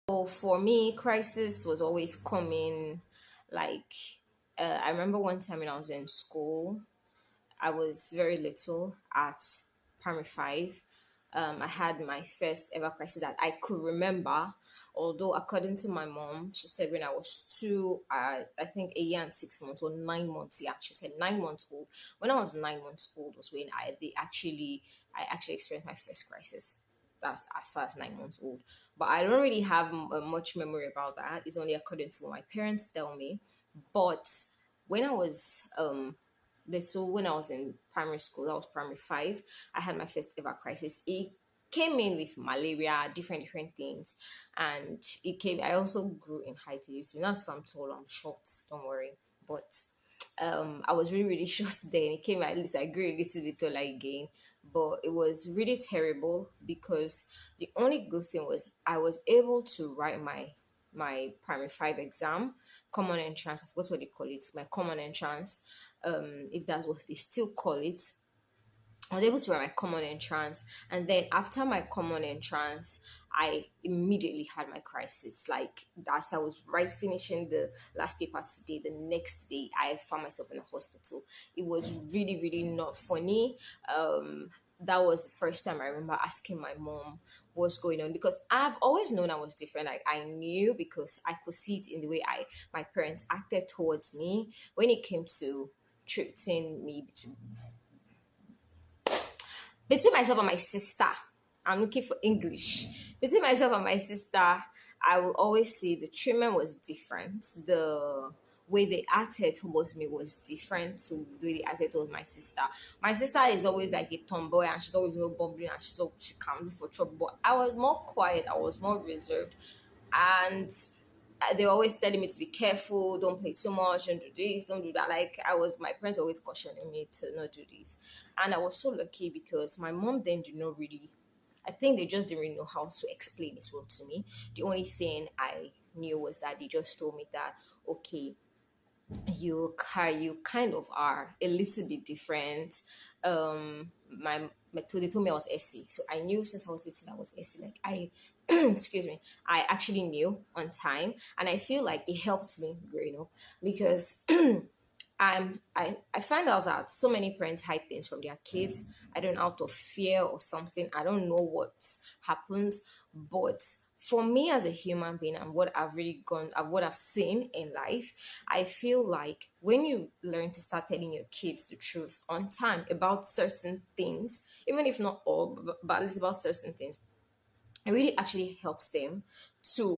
So for me, crisis was always coming. Like, I remember one time when I was in school, I was very little at primary five. I had my first ever crisis that I could remember. Although, according to my mom, she said when I was two, I think a year and 6 months or 9 months. Yeah, she said 9 months old. When I was 9 months old was when I actually experienced my first crisis. That's as far as 9 months old. But I don't really have much memory about that. It's only according to what my parents tell me. But when I was little, when I was in primary school, that was primary five, I had my first ever crisis. It came in with malaria, different things, and it came. I also grew in height a little. Not if I'm tall, I'm short. Don't worry, but I was really short then. It came at least I grew a little bit taller again, but it was really terrible because the only good thing was I was able to write my primary five exam, common entrance. I forgot what they call it, my common entrance. If that's what they still call it, I was able to write my common entrance, and then after my common entrance, I immediately had my crisis. Like as I was right finishing the last paper today, the next day I found myself in the hospital. It was really not funny. That was the first time I remember asking my mom what's going on because I've always known I was different. Like I knew because I could see it in the way I my parents acted towards me when it came to treating me between myself and my sister. I'm looking for English. Between myself and my sister, I will always say the treatment was different. The way they acted towards me was different to the way they acted towards my sister. My sister is always like a tomboy and she's always bubbling and she can't look for trouble. But I was more quiet, I was more reserved. And they were always telling me to be careful, don't play too much, don't do this, don't do that. Like my parents always cautioning me to not do this. And I was so lucky because my mom then did not really, I think they just didn't really know how to explain it well to me. The only thing I knew was that they just told me that, okay, you kind of are a little bit different. They told me I was SC, so I knew since I was little I was SC. Like I, excuse me, I actually knew on time, and I feel like it helped me growing up because I find out that so many parents hide things from their kids. I don't know, out of fear or something. I don't know what happens, but for me as a human being and what I've seen in life, I feel like when you learn to start telling your kids the truth on time about certain things, even if not all, but at least about certain things, it really actually helps them to